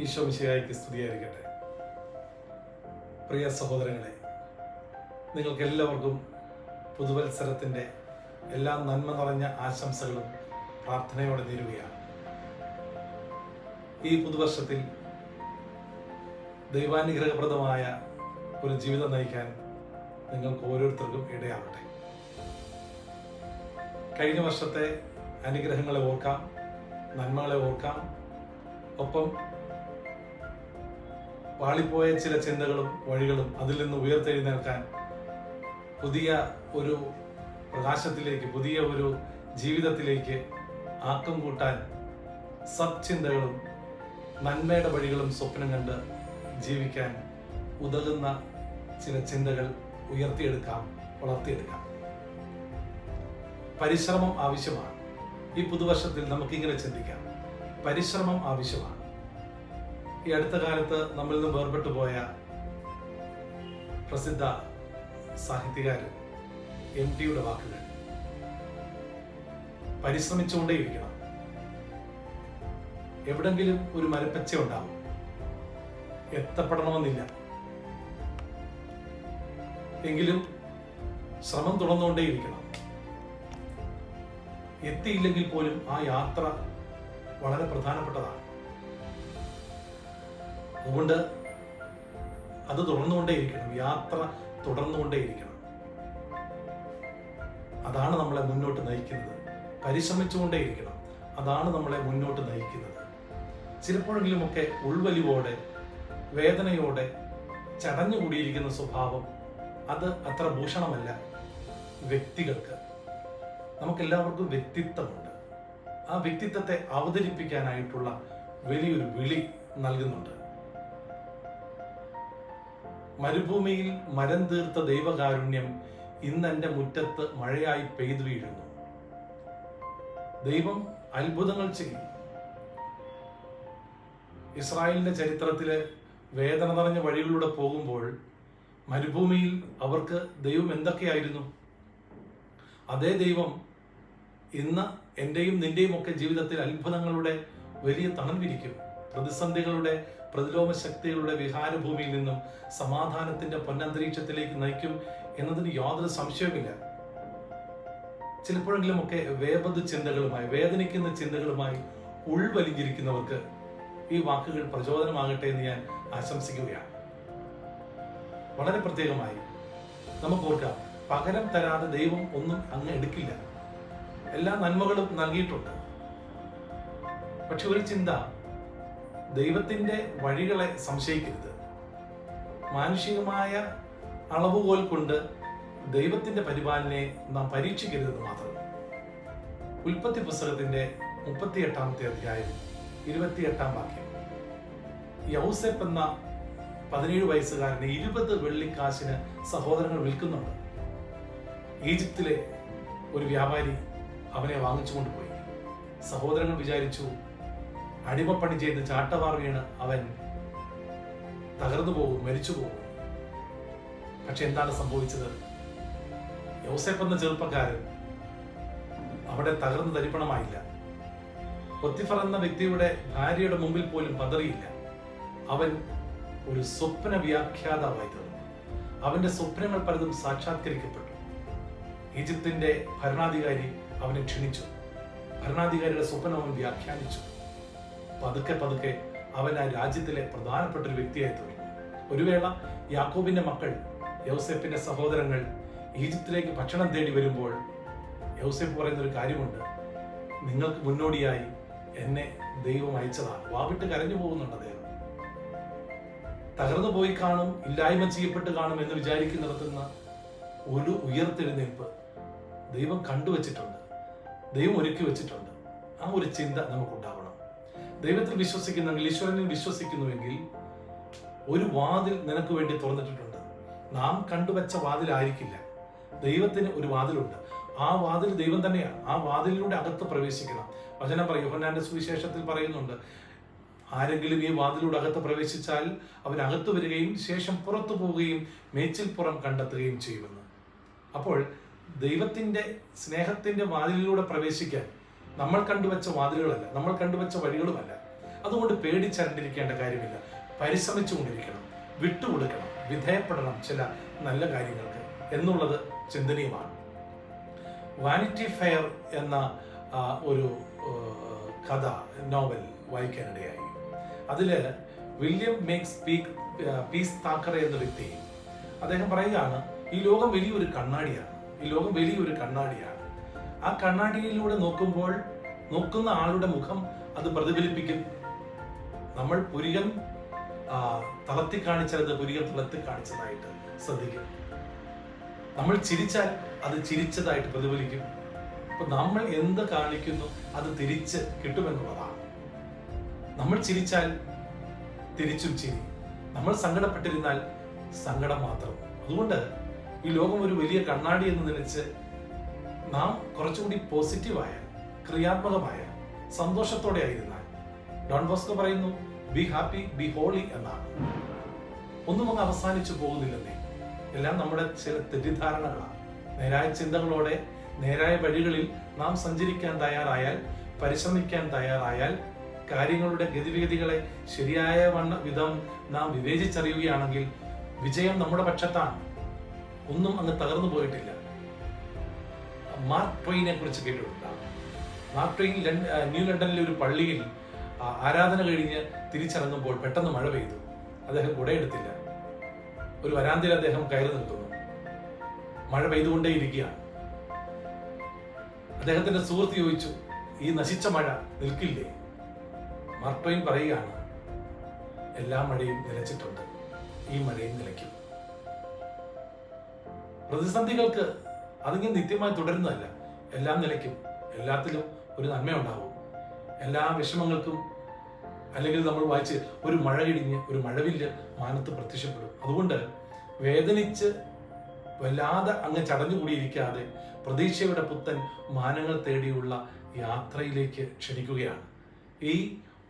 ഈശോ മിശിഹായ്ക്ക് സ്തുതിയായിരിക്കട്ടെ. പ്രിയ സഹോദരങ്ങളെ, നിങ്ങൾക്ക് എല്ലാവർക്കും പുതുവത്സരത്തിൻ്റെ എല്ലാ നന്മ നിറഞ്ഞ ആശംസകളും പ്രാർത്ഥനയോടെ നേരുകയാണ്. ഈ പുതുവർഷത്തിൽ ദൈവാനുഗ്രഹപ്രദമായ ഒരു ജീവിതം നയിക്കാൻ നിങ്ങൾക്ക് ഓരോരുത്തർക്കും ഇടയാവട്ടെ. കഴിഞ്ഞ വർഷത്തെ അനുഗ്രഹങ്ങളെ ഓർക്കാം, നന്മകളെ ഓർക്കാം. ഒപ്പം പാളിപ്പോയ ചില ചിന്തകളും വഴികളും അതിൽ നിന്ന് ഉയർത്തെഴുന്നേൽക്കാൻ, പുതിയ ഒരു പ്രകാശത്തിലേക്ക്, പുതിയ ഒരു ജീവിതത്തിലേക്ക് ആക്കം കൂട്ടാൻ സത്ചിന്തകളും നന്മയുടെ വഴികളും സ്വപ്നം കണ്ട് ജീവിക്കാൻ ഉതകുന്ന ചില ചിന്തകൾ ഉയർത്തിയെടുക്കാം, വളർത്തിയെടുക്കാം. പരിശ്രമം ആവശ്യമാണ്. ഈ പുതുവർഷത്തിൽ നമുക്കിങ്ങനെ ചിന്തിക്കാം, പരിശ്രമം ആവശ്യമാണ്. ഈ അടുത്ത കാലത്ത് നമ്മളിൽ നിന്ന് വേർപെട്ടു പോയ പ്രസിദ്ധ സാഹിത്യകാരൻ MTയുടെ വാക്കുകൾ, പരിശ്രമിച്ചുകൊണ്ടേയിരിക്കണം. എവിടെങ്കിലും ഒരു മരപ്പച്ച ഉണ്ടാവും, എത്തപ്പെടണമെന്നില്ല, എങ്കിലും ശ്രമം തുടർന്നുകൊണ്ടേയിരിക്കണം. എത്തിയില്ലെങ്കിൽ പോലും ആ യാത്ര വളരെ പ്രധാനപ്പെട്ടതാണ്. അതുകൊണ്ട് അത് തുടർന്നുകൊണ്ടേയിരിക്കണം, യാത്ര തുടർന്നുകൊണ്ടേയിരിക്കണം. അതാണ് നമ്മളെ മുന്നോട്ട് നയിക്കുന്നത്. പരിശ്രമിച്ചുകൊണ്ടേയിരിക്കണം, അതാണ് നമ്മളെ മുന്നോട്ട് നയിക്കുന്നത്. ചിലപ്പോഴെങ്കിലുമൊക്കെ ഉൾവലിവോടെ, വേദനയോടെ ചടഞ്ഞുകൂടിയിരിക്കുന്ന സ്വഭാവം അത് അത്ര ഭൂഷണമല്ല വ്യക്തികൾക്ക്. നമുക്കെല്ലാവർക്കും വ്യക്തിത്വമുണ്ട്. ആ വ്യക്തിത്വത്തെ അവതരിപ്പിക്കാനായിട്ടുള്ള വലിയൊരു വിളി നൽകുന്നുണ്ട്. മരുഭൂമിയിൽ മരം തീർത്ത ദൈവകാരുണ്യം ഇന്ന് എൻ്റെ മുറ്റത്ത് മഴയായി പെയ്തു വീഴുന്നു. ദൈവം അത്ഭുതങ്ങൾ ചെയ്യും. ഇസ്രായേലിന്റെ ചരിത്രത്തിലെ വേദന നിറഞ്ഞ വഴികളിലൂടെ പോകുമ്പോൾ മരുഭൂമിയിൽ അവർക്ക് ദൈവം എന്തൊക്കെയായിരുന്നു? അതേ ദൈവം ഇന്ന് എൻ്റെയും നിന്റെയും ഒക്കെ ജീവിതത്തിൽ അത്ഭുതങ്ങളുടെ വലിയ തണൽ വിരിക്കും. പ്രതിസന്ധികളുടെ, പ്രതിലോമ ശക്തികളുടെ വിഹാരഭൂമിയിൽ നിന്നും സമാധാനത്തിന്റെ പൊന്നന്തരീക്ഷത്തിലേക്ക് നയിക്കും എന്നതിന് യാതൊരു സംശയവുമില്ല. ചിലപ്പോഴെങ്കിലുമൊക്കെ വേപത് ചിന്തകളുമായി, വേദനിക്കുന്ന ചിന്തകളുമായി ഉൾവലിഞ്ഞിരിക്കുന്നവർക്ക് ഈ വാക്കുകൾ പ്രചോദനമാകട്ടെ എന്ന് ഞാൻ ആശംസിക്കുകയാണ്. വളരെ പ്രത്യേകമായി നമുക്ക് ഓർക്കാം, പകരം തരാതെ ദൈവം ഒന്നും അങ്ങ് എടുക്കില്ല. എല്ലാ നന്മകളും നൽകിയിട്ടുണ്ട്. പക്ഷെ ഒരു ചിന്ത, ദൈവത്തിന്റെ വഴികളെ സംശയിക്കരുത്. മാനുഷികമായ അളവുകോൽ കൊണ്ട് ദൈവത്തിന്റെ പരിപാലനയെ നാം പരീക്ഷിക്കരുതെന്ന് മാത്രം. ഉൽപ്പത്തി പുസ്തകത്തിന്റെ 38-ാമത്തെ അധ്യായം 28-ാം വാക്യം. യൗസേപ്പ് എന്ന 17 വയസ്സുകാരനെ 20 വെള്ളിക്കാശിന് സഹോദരങ്ങൾ വിൽക്കുന്നുണ്ട്. ഈജിപ്തിലെ ഒരു വ്യാപാരി അവനെ വാങ്ങിച്ചു കൊണ്ടുപോയി. സഹോദരങ്ങൾ വിചാരിച്ചു, അടിമപ്പണി ചെയ്ത് ചാട്ടവാർ വീണ് അവൻ തകർന്നു പോകും, മരിച്ചു പോകും. പക്ഷെ എന്താണ് സംഭവിച്ചത്? യൗസേപ്പ് എന്ന ചെറുപ്പക്കാരൻ അവിടെ തകർന്നു തരിപ്പണമായില്ല. പൊത്തിഫർ എന്ന വ്യക്തിയുടെ ഭാര്യയുടെ മുമ്പിൽ പോലും പതറിയില്ല. അവൻ ഒരു സ്വപ്ന വ്യാഖ്യാതാവായി തീർന്നു. അവന്റെ സ്വപ്നങ്ങൾ പലതും സാക്ഷാത്കരിക്കപ്പെട്ടു. ഈജിപ്തിന്റെ ഭരണാധികാരി അവനെ ക്ഷണിച്ചു. ഭരണാധികാരിയുടെ സ്വപ്നം അവൻ വ്യാഖ്യാനിച്ചു. പതുക്കെ പതുക്കെ അവൻ ആ രാജ്യത്തിലെ പ്രധാനപ്പെട്ട ഒരു വ്യക്തിയായി തീർന്നു. ഒരു വേള യാക്കോബിന്റെ മക്കൾ, യൗസേപ്പിന്റെ സഹോദരങ്ങൾ ഈജിപ്തിലേക്ക് ഭക്ഷണം തേടി വരുമ്പോൾ യൗസേപ്പ് പറയുന്ന ഒരു കാര്യമുണ്ട്, നിങ്ങൾക്ക് മുന്നോടിയായി എന്നെ ദൈവം അയച്ചതാണ്. വാവിട്ട് കരഞ്ഞു പോകുന്നുണ്ട് അദ്ദേഹം. തകർന്നു പോയി കാണും, ഇല്ലായ്മ ചെയ്യപ്പെട്ട് കാണും എന്ന് വിചാരിക്കുന്നിടത്തുനിന്ന് ഒരു ഉയർത്തെഴുന്നേൽപ്പ് ദൈവം കണ്ടുവച്ചിട്ടുണ്ട്, ദൈവം ഒരുക്കി വെച്ചിട്ടുണ്ട്. ആ ഒരു ചിന്ത നമുക്കുണ്ടാവണം. ദൈവത്തിൽ വിശ്വസിക്കുന്നെങ്കിൽ, ഈശ്വരനിൽ വിശ്വസിക്കുന്നുവെങ്കിൽ ഒരു വാതിൽ നിനക്ക് വേണ്ടി തുറന്നിട്ടുണ്ട്. നാം കണ്ടുവച്ച വാതിലായിരിക്കില്ല. ദൈവത്തിന് ഒരു വാതിലുണ്ട്. ആ വാതിൽ ദൈവം തന്നെയാണ്. ആ വാതിലിലൂടെ അകത്ത് പ്രവേശിക്കണം. വചനം പറയും, യോഹന്നാന്റെ സുവിശേഷത്തിൽ പറയുന്നുണ്ട്, ആരെങ്കിലും ഈ വാതിലൂടെ അകത്ത് പ്രവേശിച്ചാൽ അവൻ അകത്ത് വരികയും ശേഷം പുറത്തു പോവുകയും മേച്ചിൽപ്പുറം കണ്ടെത്തുകയും ചെയ്യുമെന്ന്. അപ്പോൾ ദൈവത്തിന്റെ സ്നേഹത്തിന്റെ വാതിലിലൂടെ പ്രവേശിക്കാൻ നമ്മൾ കണ്ടുവച്ച വാതിലുകളല്ല, നമ്മൾ കണ്ടുവച്ച വഴികളുമല്ല, അതുകൊണ്ട് പേടിച്ചരണ്ടിരിക്കേണ്ട കാര്യമില്ല. പരിശ്രമിച്ചുകൊണ്ടിരിക്കണം, വിട്ടുകൊടുക്കണം, വിധേയപ്പെടണം ചില നല്ല കാര്യങ്ങൾക്ക് എന്നുള്ളത് ചിന്തനീയമാണ്. വാനിറ്റി ഫെയർ എന്ന ഒരു കഥ നോവൽ വായിക്കാനിടയായി. അതിൽ വില്യം മേക്സ് പീസ് താക്കറെ എന്ന വ്യക്തി അദ്ദേഹം പറയുകയാണ്, ഈ ലോകം വലിയൊരു കണ്ണാടിയാണ്, ഈ ലോകം വലിയൊരു കണ്ണാടിയാണ്. ആ കണ്ണാടിയിലൂടെ നോക്കുമ്പോൾ നോക്കുന്ന ആളുടെ മുഖം അത് പ്രതിഫലിപ്പിക്കും. നമ്മൾ പുരികം തളർത്തി കാണിച്ചത് പുരികം തളർത്തി കാണിച്ചതായിട്ട് ശ്രദ്ധിക്കും. നമ്മൾ ചിരിച്ചാൽ അത് ചിരിച്ചതായിട്ട് പ്രതിഫലിക്കും. അപ്പൊ നമ്മൾ എന്ത് കാണിക്കുന്നു അത് തിരിച്ച് കിട്ടുമെന്നുള്ളതാണ്. നമ്മൾ ചിരിച്ചാൽ തിരിച്ചും ചിരി, നമ്മൾ സങ്കടപ്പെട്ടിരുന്നാൽ സങ്കടം മാത്രം. അതുകൊണ്ട് ഈ ലോകം ഒരു വലിയ കണ്ണാടി എന്ന് നനച്ച് നാം കുറച്ചുകൂടി പോസിറ്റീവായ, ക്രിയാത്മകമായ, സന്തോഷത്തോടെ ആയിരുന്നാൽ, ഡോൺ ബോസ്കോ പറയുന്നു, ബി ഹാപ്പി ബി ഹോളി എന്നാണ്. ഒന്നും അങ്ങ് അവസാനിച്ചു പോകുന്നില്ലെന്നേ, എല്ലാം നമ്മുടെ ചില തെറ്റിദ്ധാരണകളാണ്. നേരായ ചിന്തകളോടെ നേരായ വഴികളിൽ നാം സഞ്ചരിക്കാൻ തയ്യാറായാൽ, പരിശ്രമിക്കാൻ തയ്യാറായാൽ, കാര്യങ്ങളുടെ ഗതിവിഗതികളെ ശരിയായ വിധം നാം വിവേചിച്ചറിയുകയാണെങ്കിൽ വിജയം നമ്മുടെ പക്ഷത്താണ്. ഒന്നും അങ്ങ് തകർന്നു പോയിട്ടില്ല. മാർക്ക് ട്വെയിനെ കുറിച്ച് കേട്ടിട്ടുണ്ടാകും. മാർക്ക് ട്വെയിൻ ന്യൂ ലണ്ടനിലെ ഒരു പള്ളിയിൽ ആരാധന കഴിഞ്ഞ് തിരിച്ചിറങ്ങുമ്പോൾ പെട്ടെന്ന് മഴ പെയ്തു. അദ്ദേഹം കുടയെടുത്തില്ല. ഒരു വരാന്തയിൽ അദ്ദേഹം കയറി നിൽക്കുന്നു. മഴ പെയ്തുകൊണ്ടേയിരിക്കുകയാണ്. അദ്ദേഹത്തിന്റെ സുഹൃത്ത് ചോദിച്ചു, ഈ നശിച്ച മഴ നിൽക്കില്ലേ? മാർക്ക് ട്വെയിൻ പറയുകയാണ്, എല്ലാ മഴയും നിലച്ചിട്ടുണ്ട്, ഈ മഴയും നിലയ്ക്കും. പ്രതിസന്ധികൾക്ക് അതിങ്ങനെ നിത്യമായി തുടരുന്നതല്ല, എല്ലാം നിലയ്ക്കും. എല്ലാത്തിലും ഒരു നന്മയുണ്ടാവും. എല്ലാ വിഷമങ്ങൾക്കും, അല്ലെങ്കിൽ നമ്മൾ വായിച്ച് ഒരു മഴ കിടിഞ്ഞ് ഒരു മഴവില്ല് മാനത്ത് പ്രത്യക്ഷപ്പെടും. അതുകൊണ്ട് വേദനിച്ച് വല്ലാതെ അങ്ങ് ചടഞ്ഞുകൂടിയിരിക്കാതെ പ്രതീക്ഷയുടെ പുത്തൻ മാനങ്ങൾ തേടിയുള്ള യാത്രയിലേക്ക് ക്ഷണിക്കുകയാണ്. ഈ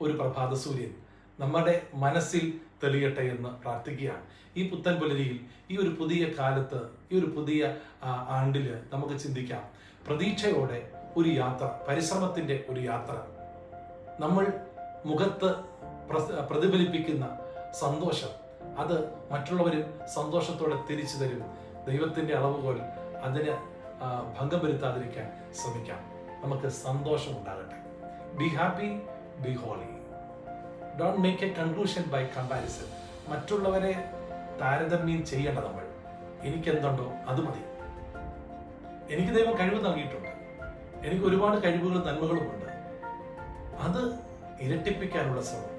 ഒരു പ്രഭാത സൂര്യൻ നമ്മുടെ മനസ്സിൽ തെളിയട്ടെ എന്ന് പ്രാർത്ഥിക്കുകയാണ്. ഈ പുത്തൻ പുലരിയിൽ, ഈ ഒരു പുതിയ കാലത്ത്, ഈ ഒരു പുതിയ ആണ്ടില് നമുക്ക് ചിന്തിക്കാം, പ്രതീക്ഷയോടെ ഒരു യാത്ര, പരിശ്രമത്തിന്റെ ഒരു യാത്ര. നമ്മൾ മുഖത്ത് പ്രതിഫലിപ്പിക്കുന്ന സന്തോഷം, അത് മറ്റുള്ളവരും സന്തോഷത്തോടെ തിരിച്ചു തരും. ദൈവത്തിന്റെ അളവുകോൽ അതിന് ഭംഗം വരുത്താതിരിക്കാൻ ശ്രമിക്കാം. നമുക്ക് സന്തോഷം ഉണ്ടാകട്ടെ. Be happy be holy. Don't make a conclusion by comparison. മറ്റുള്ളവരെ താരതമ്യം ചെയ്യേണ്ട. നമ്മൾ എനിക്കെന്തുണ്ടോ അത് മതി. എനിക്ക് ദൈവം കഴിവ് നൽകിയിട്ടുണ്ട്. എനിക്ക് ഒരുപാട് കഴിവുകളും നന്മകളുമുണ്ട്. അത് ഇരട്ടിപ്പിക്കാനുള്ള ശ്രമം,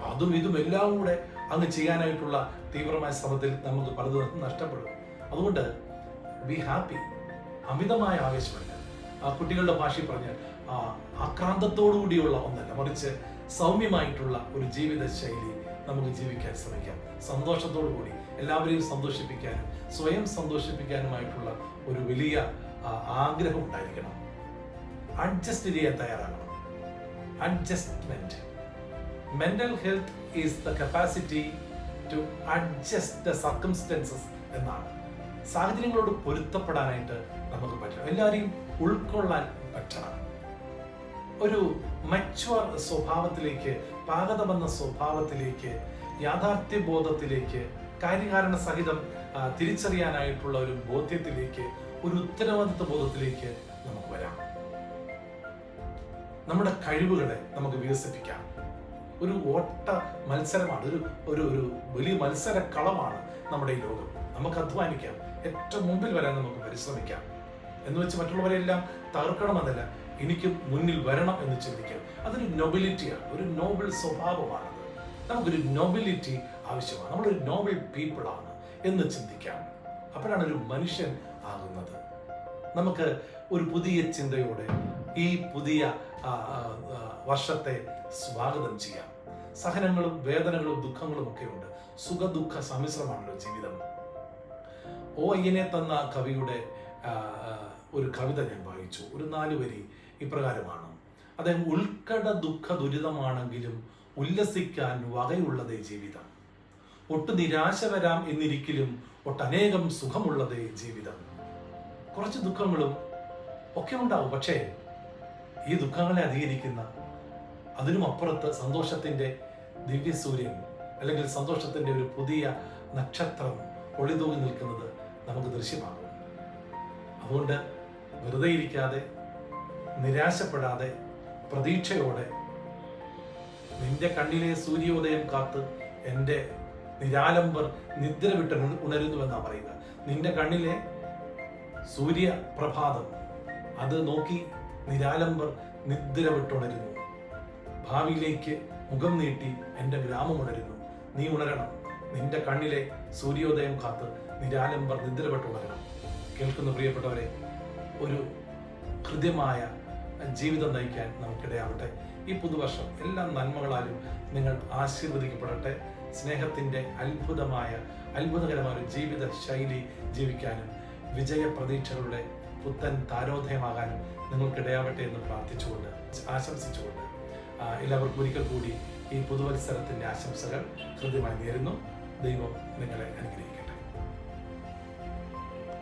അതും ഇതും എല്ലാം കൂടെ അങ്ങ് ചെയ്യാനായിട്ടുള്ള തീവ്രമായ ശ്രമത്തിൽ നമുക്ക് പലതും നഷ്ടപ്പെടും. അതുകൊണ്ട് ബി ഹാപ്പി. അമിതമായ ആവേശമല്ല, കുട്ടികളുടെ ഭാഷയിൽ പറഞ്ഞാൽ ആക്രാന്തത്തോടു കൂടിയുള്ള ഒന്നല്ല, മറിച്ച് സൗമ്യമായിട്ടുള്ള ഒരു ജീവിത ശൈലി നമുക്ക് ജീവിക്കാൻ ശ്രമിക്കാം. സന്തോഷത്തോടു കൂടി എല്ലാവരെയും സന്തോഷിപ്പിക്കാനും സ്വയം സന്തോഷിപ്പിക്കാനുമായിട്ടുള്ള ഒരു വലിയ ആഗ്രഹം ഉണ്ടായിരിക്കണം. അഡ്ജസ്റ്റ് ചെയ്യാൻ തയ്യാറാകണം. Adjustment. Mental health is the capacity to adjust the circumstances എന്നാണ്. സാഹചര്യങ്ങളോട് പൊരുത്തപ്പെടാനായിട്ട് നമുക്ക് പറ്റണം. എല്ലാവരെയും ഉൾക്കൊള്ളാൻ പറ്റണം. ഒരു മച്വർ സ്വഭാവത്തിലേക്ക്, പാകത വന്ന സ്വഭാവത്തിലേക്ക്, യാഥാർത്ഥ്യബോധത്തിലേക്ക്, കാര്യകാരണ സഹിതം തിരിച്ചറിയാനായിട്ടുള്ള ഒരു ബോധ്യത്തിലേക്ക്, ഒരു ഉത്തരവാദിത്വ ബോധത്തിലേക്ക് നമുക്ക് വരാം. നമ്മുടെ കഴിവുകളെ നമുക്ക് വികസിപ്പിക്കാം. ഒരു ഓട്ട മത്സരമാണ്, ഒരു വലിയ മത്സര കളമാണ് നമ്മുടെ ഈ ലോകം. നമുക്ക് അധ്വാനിക്കാം, ഏറ്റവും മുമ്പിൽ വരാൻ നമുക്ക് പരിശ്രമിക്കാം. എന്ന് വെച്ച് മറ്റുള്ളവരെല്ലാം തകർക്കണമെന്നല്ല, എനിക്ക് മുന്നിൽ വരണം എന്ന് ചിന്തിക്കാം. അതൊരു നൊബിലിറ്റിയാണ്, ഒരു നോബിൾ സ്വഭാവമാണത്. നമുക്കൊരു നൊബിലിറ്റി ആവശ്യമാണ്. നമ്മളൊരു നോബിൾ പീപ്പിൾ ആണ് എന്ന് ചിന്തിക്കാം. അപ്പോഴാണ് ഒരു മനുഷ്യൻ ആകുന്നത്. നമുക്ക് ഒരു പുതിയ ചിന്തയോടെ ഈ പുതിയ വർഷത്തെ സ്വാഗതം ചെയ്യാം. സഹനങ്ങളും വേദനകളും ദുഃഖങ്ങളും ഒക്കെ ഉണ്ട്. സുഖദുഃഖ സമ്മിശ്രമാണല്ലോ ജീവിതം. OINA തന്ന കവിയുടെ ഒരു കവിത ഞാൻ വായിച്ചു. ഒരു 4 വരി ഇപ്രകാരമാണ്. അദ്ദേഹം, ഉൾക്കട ദുഃഖ ദുരിതമാണെങ്കിലും ഉല്ലസിക്കാൻ വകയുള്ളതേ ജീവിതം. ഒട്ട് നിരാശ വരാം എന്നിരിക്കലും ഒട്ടനേകം സുഖമുള്ളതേ ജീവിതം. കുറച്ച് ദുഃഖങ്ങളും ഒക്കെ ഉണ്ടാവും, പക്ഷേ ഈ ദുഃഖങ്ങളെ അധികരിക്കുന്ന അതിനും അപ്പുറത്ത് സന്തോഷത്തിൻ്റെ ദിവ്യസൂര്യൻ അല്ലെങ്കിൽ സന്തോഷത്തിൻ്റെ ഒരു പുതിയ നക്ഷത്രം ഒളിതൂങ്ങി നിൽക്കുന്നത് നമുക്ക് ദൃശ്യമാകും. അതുകൊണ്ട് വെറുതെ ഇരിക്കാതെ, നിരാശപ്പെടാതെ, പ്രതീക്ഷയോടെ നിന്റെ കണ്ണിലെ സൂര്യോദയം കാത്ത് എൻ്റെ നിരാലംബർ നിദ്ര വിട്ട് ഉണരുന്നുവെന്നാണ് പറയുക. നിന്റെ കണ്ണിലെ സൂര്യപ്രഭാതം അത് നോക്കി നിരാലംബർ നിദ്ര വിട്ടുണരുന്നു. ഭാവിയിലേക്ക് മുഖം നീട്ടി എൻ്റെ ഗ്രാമം ഉണരുന്നു. നീ ഉണരണം. നിന്റെ കണ്ണിലെ സൂര്യോദയം കാത്ത് നിരാലംബർ നിദ്ര വിട്ടുണരണം. കേൾക്കുന്ന പ്രിയപ്പെട്ടവരെ, ഒരു ഹൃദ്യമായ ജീവിതം നയിക്കാൻ നമുക്കിടയാവട്ടെ. ഈ പുതുവർഷം എല്ലാ നന്മകളാലും നിങ്ങൾ ആശീർവദിക്കപ്പെടട്ടെ. സ്നേഹത്തിൻ്റെ അത്ഭുതകരമായ ഒരു ജീവിത ശൈലി ജീവിക്കാനും വിജയപ്രതീക്ഷകളുടെ പുത്തൻ താരോദയമാകാനും നിങ്ങൾക്കിടയാവട്ടെ എന്ന് പ്രാർത്ഥിച്ചുകൊണ്ട് ആശംസിച്ചുകൊണ്ട് എല്ലാവർക്കും ഒരിക്കൽ കൂടി ഈ പുതുവത്സരത്തിൻ്റെ ആശംസകൾ ഹൃദ്യമായി നേരുന്നു. ദൈവം നിങ്ങളെ അനുഗ്രഹിക്കും.